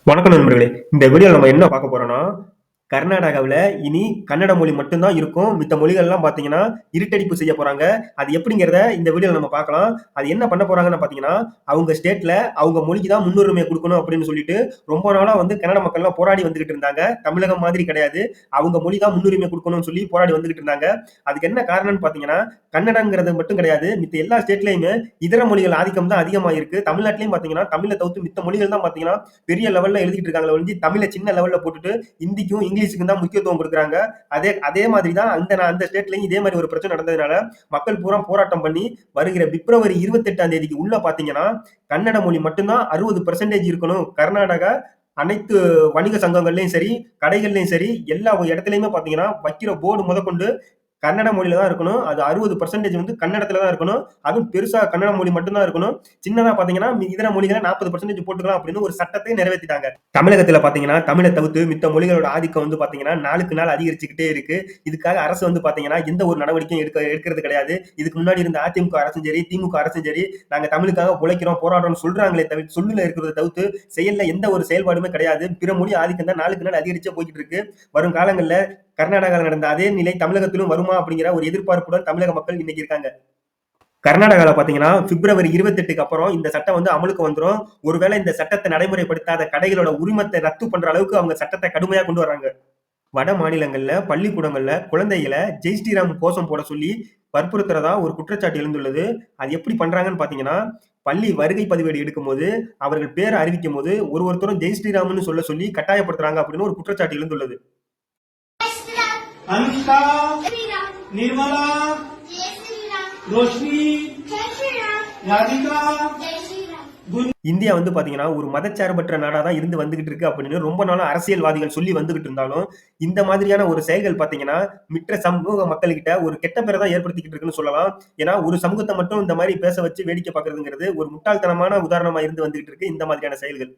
வணக்கம் நண்பர்களே. இந்த வீடியோல நம்ம என்ன பார்க்க போறோம்னா, கர்நாடகாவுல இனி கன்னட மொழி மட்டும் தான் இருக்கும். மித்த மொழிகள்லாம் பார்த்தீங்கன்னா, இருட்டடிப்பு செய்ய போறாங்க. அது எப்படிங்கிறத இந்த வீடியோல நம்ம பார்க்கலாம். அது என்ன பண்ண போறாங்கன்னு பார்த்தீங்கன்னா, அவங்க ஸ்டேட்ல அவங்க மொழிக்கு தான் முன்னுரிமை குடுக்கணும் அப்படின்னு சொல்லிட்டு, ரொம்ப நாளா வந்து கன்னட மக்கள்லாம் போராடி வந்துகிட்டு இருந்தாங்க. தமிழகம் மாதிரி கிடையாது. அவங்க மொழி தான் முன்னுரிமை குடுக்கணும்னு சொல்லி போராடி வந்துகிட்டு இருந்தாங்க. அதுக்கு என்ன காரணம்னு பார்த்தீங்கன்னா, கன்னடங்கிறது மட்டும் கிடையாது. மித்த எல்லா ஸ்டேட்லயுமே இதர மொழிகள் ஆதிக்கம் தான் அதிகமா இருக்கு. தமிழ்நாட்டிலயும் பார்த்தீங்கன்னா, தமிழ தவிர்த்து மித்த மொழிகள் தான் பார்த்தீங்கன்னா, பெரிய லெவல்ல எழுதிட்டு இருக்காங்களே ஒழிஞ்சு, தமிழ சின்ன லெவல்ல போட்டுட்டு ஹிந்திக்கும், இங்கிலீஷுக்கும் தான் முக்கியத்துவம் குடுக்குறாங்க. அதே அதே மாதிரி தான் அந்த ஸ்டேட்லயும் இதே மாரி ஒரு பிரச்சனை நடந்ததுனால, மக்கள் பூரா போராட்டம் பண்ணி, வருகிற பிப்ரவரி 28ஆம் தேதிக்கு உள்ள பார்த்தீங்கன்னா, கன்னட மொழி மட்டும் தான் 60% இருக்கணும். கர்நாடகா அனைத்து வணிக சங்கங்கள்லயும் சரி, கடைகள்லயும் சரி, எல்லா இடத்துலயுமே பார்த்தீங்கன்னா, வைக்கிற போர்டு முதற்கொண்டு கன்னட மொழியில தான் இருக்கணும். அது 60% வந்து கன்னடத்துல தான் இருக்கணும். அதுவும் பெருசா கன்னட மொழி மட்டும் தான் இருக்கணும். சின்னதா பார்த்தீங்கன்னா, இதர மொழிகள 40% போட்டுக்கலாம் அப்படின்னு ஒரு சட்டத்தை நிறைவேத்திட்டாங்க. தமிழகத்துல பார்த்தீங்கன்னா, தமிழ தவிர்த்து மித்த மொழிகளோட ஆதிக்கம் வந்து பார்த்தீங்கன்னா, நாளுக்கு நாள் அதிகரிச்சுக்கிட்டே இருக்கு. இதுக்காக அரசு வந்து பார்த்தீங்கன்னா, எந்த ஒரு நடவடிக்கையும் எடுக்கிறது கிடையாது. இதுக்கு முன்னாடி இருந்த அதிமுக அரசும் சரி, திமுக அரசும் சரி, நாங்க தமிழுக்காக உழைக்கிறோம், போராடுறோம்னு சொல்றாங்களே தவிர்த்து சொல்லுல இருக்கிறத தவிர்த்து செயல்ல எந்த ஒரு செயல்பாடுமே கிடையாது. பிற மொழி ஆதிக்கம் தான் நாளுக்கு நாள் அதிகரிச்சே போய்க்கிட்டு இருக்கு. வரும் காலங்கள்ல கர்நாடகால நடந்த அதே நிலை தமிழகத்திலும் வருமா அப்படிங்கிற ஒரு எதிர்பார்ப்புடன் தமிழக மக்கள் இன்னைக்கு இருக்காங்க. கர்நாடகால பாத்தீங்கன்னா, பிப்ரவரி 28க்கு அப்புறம் இந்த சட்டம் வந்து அமலுக்கு வந்துரும். ஒருவேளை இந்த சட்டத்தை நடைமுறைப்படுத்தாத கடைகளோட உரிமத்தை ரத்து பண்ற அளவுக்கு அவங்க சட்டத்தை கடுமையா கொண்டு வர்றாங்க. வட மாநிலங்கள்ல, பள்ளிக்கூடங்கள்ல குழந்தைகள ஜெய் ஸ்ரீராம் கோஷம் போட சொல்லி வற்புறுத்துறதா ஒரு குற்றச்சாட்டு எழுந்துள்ளது. அது எப்படி பண்றாங்கன்னு பாத்தீங்கன்னா, பள்ளி வருகை பதிவேடு எடுக்கும்போது, அவர்கள் பேர அறிவிக்கும்போது ஒருத்தரும் ஜெய் ஸ்ரீராம்ன்னு சொல்ல சொல்லி கட்டாயப்படுத்துறாங்க அப்படின்னு ஒரு குற்றச்சாட்டு எழுந்துள்ளது. अनुष्का निर्मला रोशनी राधिका இந்தியா வந்து பாத்தீங்கன்னா ஒரு மதச்சார்பற்ற நாடா தான் இருந்து வந்துகிட்டு இருக்கு அப்படின்னு ரொம்ப நாளா அரசியல்வாதிகள் சொல்லி வந்துகிட்டு இருந்தாலும் இந்த மாதிரியான ஒரு செயல்கள் பாத்தீங்கன்னா மற்ற சமூக மக்கள்கிட்ட ஒரு கெட்ட பேரை தான் ஏற்படுத்திக்கிட்டு இருக்குன்னு சொல்லலாம். ஏன்னா ஒரு சமூகத்தை மட்டும் இந்த மாதிரி பேச வச்சு வேடிக்கை பார்க்கறதுங்கிறது ஒரு முட்டாள்தனமான உதாரணமா இருந்து வந்துகிட்டு இருக்கு இந்த மாதிரியான செயல்கள்.